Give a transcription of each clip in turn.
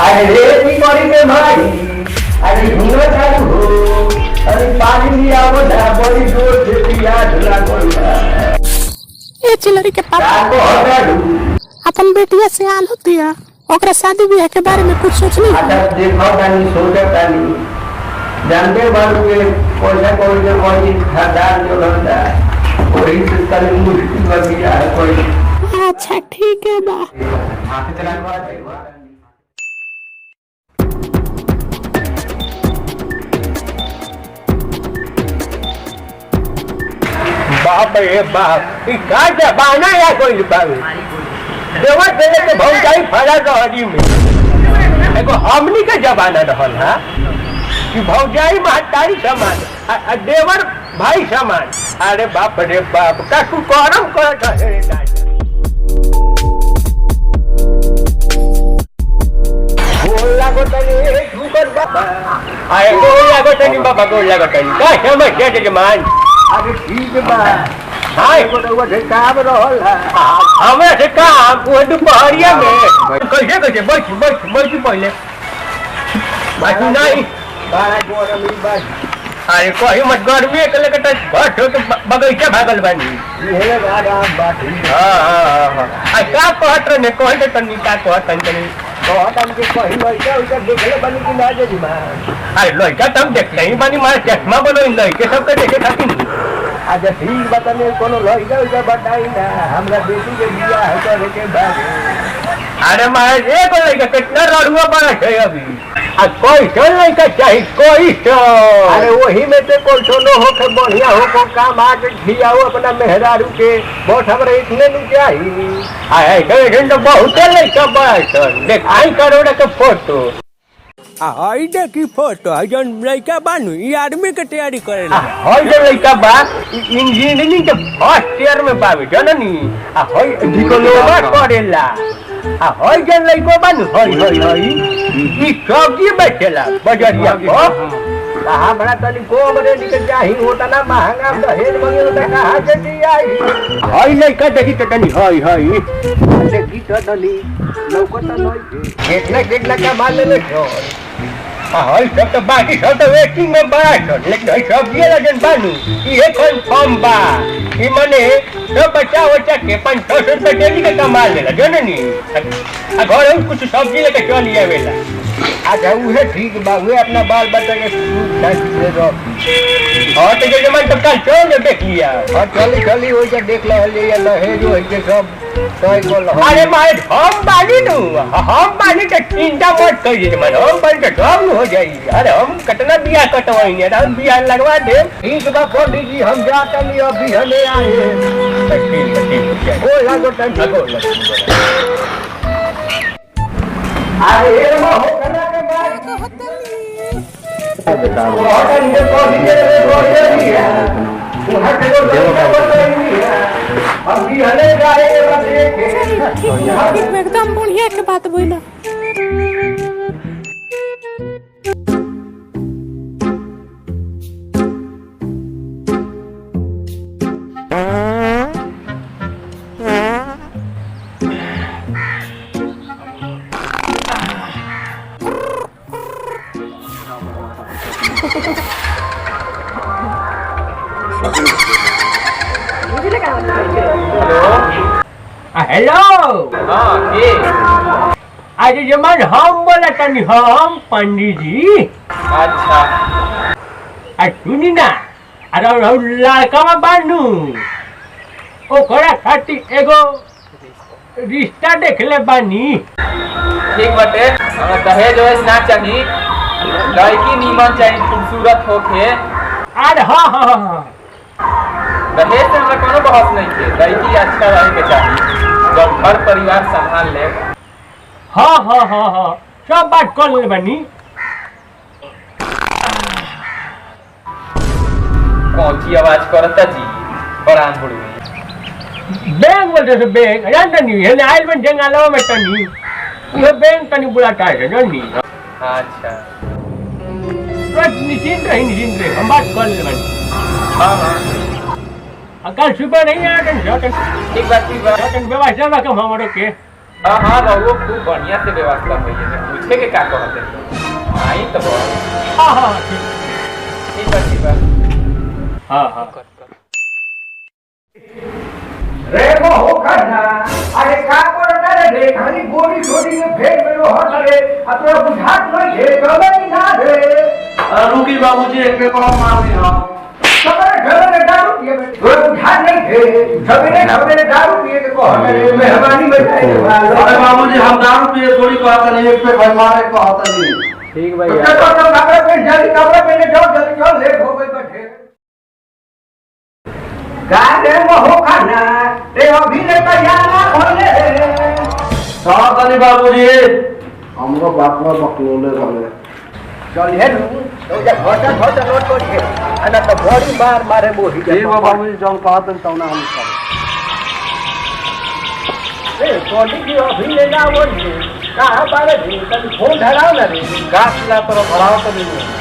अरे बिमारी में भाई अरे घूमना चालू हो अरे पानी लिया बड़ा बड़ी जोर से पिया झूला कोला ए चिलरी के पापा अपन बेटिया से आल होती है ओकरा शादी ब्याह के बारे में कुछ सोचनी अच्छा देखो तानी सोचा तानी जानते बालू के पैसा कोई के कोई खदार जो रहता वही से कल मुश्किल में भी है कोई अच्छा ठीक है बा हाथ चला बाप रे बाप का जमाना या कोई बाबू देवर पहले के भौजाई फरा रहरी में एगो हमनी के जमाना रहल है कि भौजाई महतारी समान देवर भाई समान अरे बाप रे बाप का तू करम करत है बोला को तनी ठुकर बाबा आए बोला को तनी बाबा बोला को तनी का समझ के जमान अरे ठीक बा हां एगो रउआ से काम रहल है हमें से काम वो दोपहरिया में कैसे कैसे बैठ पहले बात नहीं बारा गोरमी बस अरे कोई मत गर्मी के लेके घट हो के बगीचा भागल बानी ये गाड़ा बात हां क्या कहत रे ने कहत तनी का कहत तनी कहत हम के कहि लइका उइका देखले बानी कि ना जे मां अरे लइका तुम देखले ही बानी मार चश्मा बोलो लइके सब के देखे खातिर अच्छा ठीक बताने कोनो लइका उइका बताई ना हमरा बेटी के बियाह करे के बाद अरे मार एक लइका कितना रड़ुआ बना है अभी आ कोई तो लइका चाहिए कोई तो अरे वही में से कोई तो न हो के बढ़िया हो को काम आके खियाओ अपना मेहरारू के बहुत हमरा इतने नहीं चाहिए आए तो बहुत लइका बैठ देख आई करोड़ के फोटो आई देखी फोटो जन लड़का बानू ई आर्मी के तैयारी करेला हई जो लड़का बा इंजीनियरिंग के फर्स्ट ईयर में बावे जननी हई डिप्लोमा करेला हई जन लड़को बानू हई ई सब्जी बेचेला बजरिया को कहा बड़ा तनी को बड़े निकल जाही होता ना महंगा दहेज मंगेला त कहां से दी आई हई लड़का देखी त तनी हई देखी त तनी लौकत नहीं देखना का माल ले लो हई सब तो बाकी सब तो वेटिंग में बैठ लेकिन हई सब ये लगन बानू ये कंफर्म बा ई माने सब बच्चा बच्चा के 500 रुपए डेली का कमा लेला जननी घर कुछ सब्जी लेके चली आवेला अच्छा उहे ठीक बा उहे अपना बाल बच्चा के ले दो और तो जो मन तो कल चल देख लिया और चली हो जा देख ले या लहे जो है के सब तोय को अरे माय हम बानी के चिंता मत करिए मन हम बन के काम हो जाई अरे हम कितना बिया कटवाएंगे हम बिया लगवा दे ठीक बा पंडित जी हम जाता नहीं अभी हले आए ठीक ओ लागो टाइम लगो अरे ये हो करना के बाद होटल में को दिए रोड है वहां के लोग अभी हले जाए एकदम बढ़िया के बात बोला हेलो हां के आज जमान हम बोला तनी हम पंडित जी अच्छा आ सुनी ना अरे लड़का में बानू ओकरा खातिर एगो रिश्ता देखले बानी ठीक बाटे हमरा दहेज वहेज ना चाहिए लड़की नीमन चाहिए खूबसूरत होके अरे हां दहेज से हमरा कोनो बहस नहीं है लड़की अच्छा रहे के चाहिए जब घर परिवार संभाल ले हाँ सब बात कर ले बनी कौन सी आवाज करता जी बरान बुढ़ी बैंक बोलते थे बैंक जानता नहीं है आयल में जंगलों में तनी ये बैंक तनी बुलाता है जाननी अच्छा निश्चिंत रही हम बात कर ले बनी हाँ कल सुबह नहीं आया ठीक बा व्यवस्था रखम हमारे के हाँ हाँ रहो खूब बढ़िया से व्यवस्था हुई है पूछे के का कहते हैं आई तो बहुत हाँ हाँ ठीक बा हाँ हाँ रे वो हो करना अरे का करना रे खाली गोली छोड़ी के फेंक में हो रे अतरा बुझात नहीं है कबई ना रे रुकी बाबूजी एक पे कौन मार दी हां सबरे घर में दारू पिए में कोई बुझात नहीं है सबरे दारू पिए के को रे मेहरबानी बताए अरे बाबूजी हम दारू पिए थोड़ी कहता नहीं एक पे भाई मारे कहता नहीं ठीक तो कपड़ा पे जल्दी कपड़ा पहने जाओ जल्दी चल लेट हो गई बैठे गाने में हो खाना रे अभी ले तैयार ना होले साथ नहीं बाबूजी हमको बाप में बकलोले रहले चल हे तो जा घटा नोट कर के अना तो बड़ी मार मारे मोही ए बाबूजी जौन कहत त ना हम कर ए कोटी की अभी ले ना बोल कहां बारे दी तब फोन धराओ ना रे गाछ ला पर भराव तो नहीं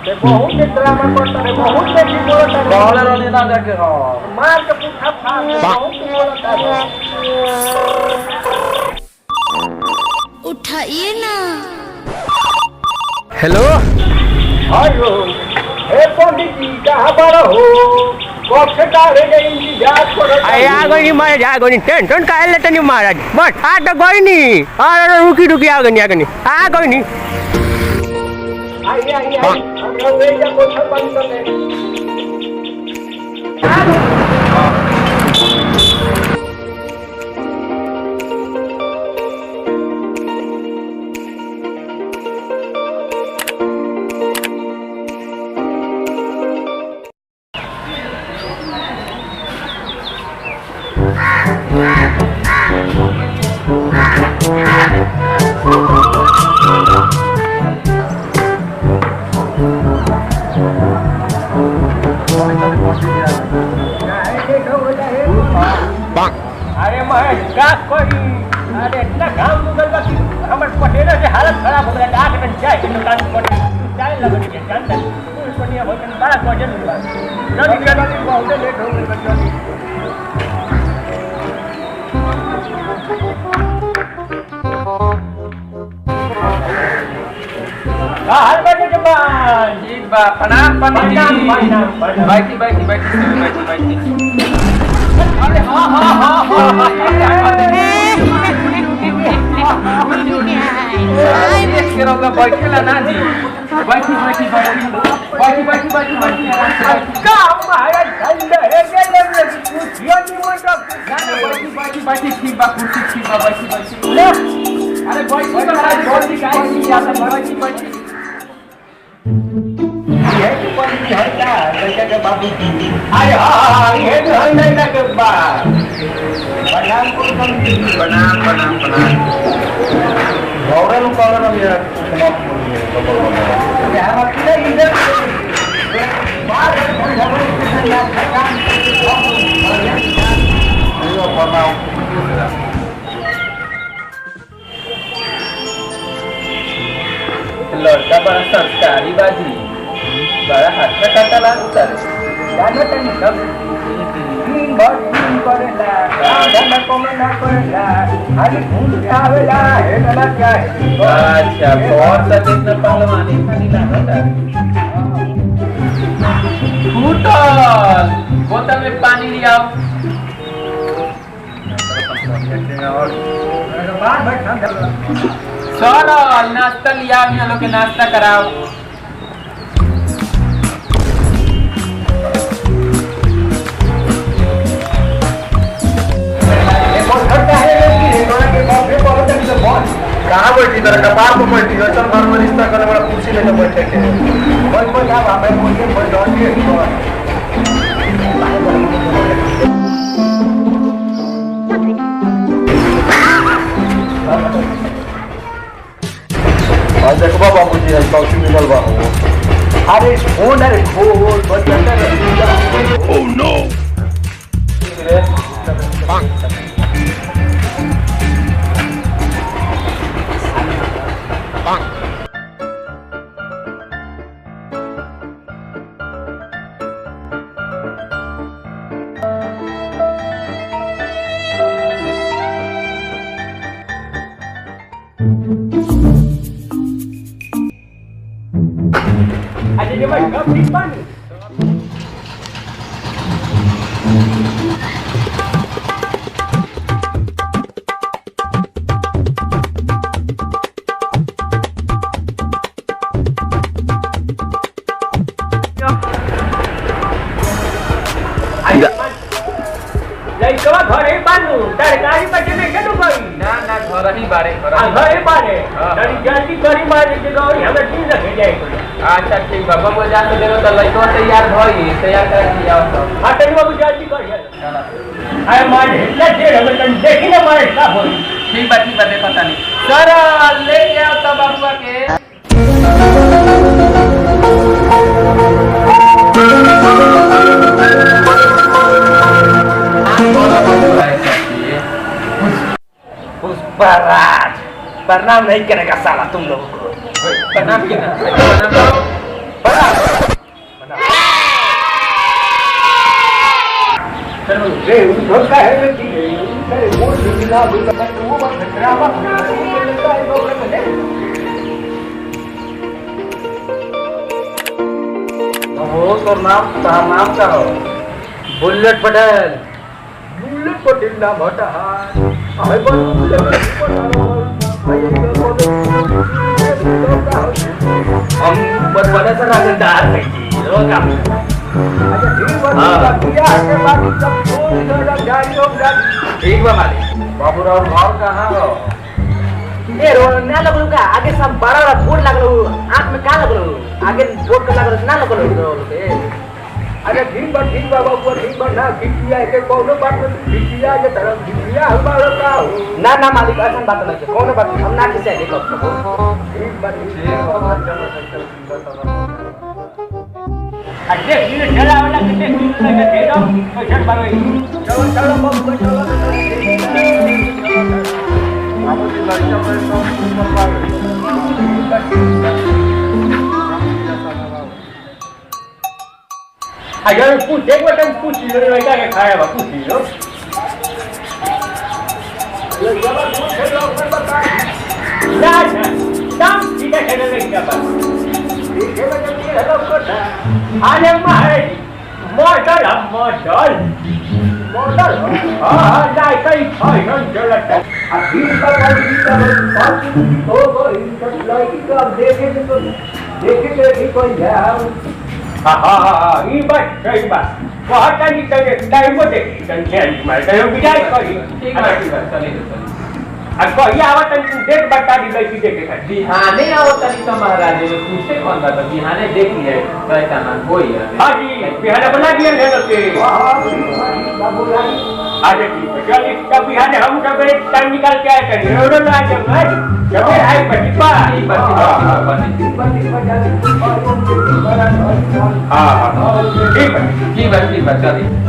ते बहुत ड्रामा करता रे बहुत देखी बोलता रे कहले रहनी ना जाके हां मार के पुठा फाड़ दे बहुत बोलता रे उठाइए ना। हेलो हेलो ए पंडित जी कहां बारे हो कब से डाले गई इंतजार करो अरे आ गई नहीं महाराज आ गई नहीं टेंशन काहे लेते नहीं महाराज बस आ तो गई नहीं अरे रुकी आ गई आ गई नहीं आई हम लोग ले जा कोठा बंद कर दे अरे महेश का कोई अरे इतना घाम उगल बा कि हमर पटेला से हालत खराब हो गया 8 घंटे चाय के दुकान पर चाय लग रही है जानता तू सोनिया बहुत बड़ा वजन हुआ जल्दी बहुत लेट हो गई जल्दी हाल बैठे के बाद ठीक बा प्रणाम पंडित जी प्रणाम। बैठी अरे हाँ एक के रौला बैठेला ना जी बैठी काम महाराज ठंडा है के ले कुछियो नहीं मोटा बैठी ठीक बा कुर्सी ठीक बा बैठी अरे बैठी महाराज जल्दी काहे नहीं आता बैठी ये तो पंडित जी हटा बेटा के बाबू जी अरे हाँ ये तो हम नहीं ना कर बा प्रणाम को पंडित जी प्रणाम गौरव कॉलर में समाप्त हो गया हम अपने इधर बाहर झगड़े के ना काम ये प्रणाम लड़का बड़ा संस्कारी बाजी बड़ा हाथ में काटा लागता है जानो तनी सब दिन भर दिन करेला दादा कम ना करेला खाली फूल आवेला हेला चाहे अच्छा बहुत सदिन न पहलवानी खाली लागता फूटल बोतल में पानी लिया बाहर बैठा सर नाश्ता लिया हम लोग के नाश्ता कराओ कहाँ बैठी तरह कपार पर बैठी चल घर में रिश्ता करने वाला कुर्सी लेकर बैठे के बस आप हमें मुझे बदौलिए आज देखबा बाबूजी आज कौशी मिलल बा अरे फोन अरे खोल बच्चा ओह नो લઈકવા ઘરે બાંધું તરકારી પછી મેં કેટલું કરી ના ના ઘર ही बारे આ ઘરે બારે હા. તારી જલ્દી કરી મારે કે ગૌરી હવે ઠીક લખી જાય अच्छा ठीक बा बबुआ जान तो देनो तो लइको तैयार भई तैयार कर दिया तो હા તને બાબુ જલ્દી કરી આ મારે એટલે જે હવે તને देखीને મારે સાફ હોય ठीक बा देखो तानी सर ले आओ तो बबुआ के पुष्पराज प्रणाम नहीं करेगा साला तुम लोगों को प्रणाम की ना प्रणाम करो रे उनका है बेटी अरे वो बिना बिना वो मत ड्रामा हो तो नाम का हो बुलेट पटेल बुलेट पटेल नाम हटा है हम बड़े से राजदार है जी रोज आप ठीक बा मालिक बाबूराव घर कहाँ हो ए रो ना लगलो का आगे सब बड़ा बड़ा बोर्ड लगलो आंख में का लगलो आगे बोर्ड का लगलो ना लगलो के अरे ठीक बा बाबू ठीक बा ना खिचिया के कोनो बात में खिचिया के तरफ खिचिया हमारा का हो ना ना मालिक ऐसा बात नहीं है कौन बात हम ना किसे देखो ठीक बा આ देखीને ચલાવલા કે देखीને લગે દે દો પૈસા પાવે चलो चलो बाबू चलो बाबू जी लड़का में तो આ જણ પૂછ એક વખત પૂછી લો લગા કે ખાયા બા પૂછી લો ના ના તમ સીધા ચેનલ લઈ જા આને મારે મોડલ હા લાઈ કઈ થાય ન જલત अभी तक हो गई तो लड़की को अब देखे तो कोई है હા હા હા ઈ બસ સહી બાત કહતાની તને ટાઈમ દેખી તને ચેન્જ મારે તને વિચાર કરી ठीक बा चलिए આ કહી આવા તને દેખ બતાડી લઈ કે ખાતી बिहाने आओ तनी तो महाराज ने पूछे कौन बात बिहाने देख लिए कहता ना कोई है હાજી બિહાને બના દિયા ને કે આજે ठीक है चल इसका बिहाने हम सब एक टाइम निकाल के आए करें रोड ना जब मैं जब आई प्रतिभा हाँ हाँ ठीक है ठीक बा चलिए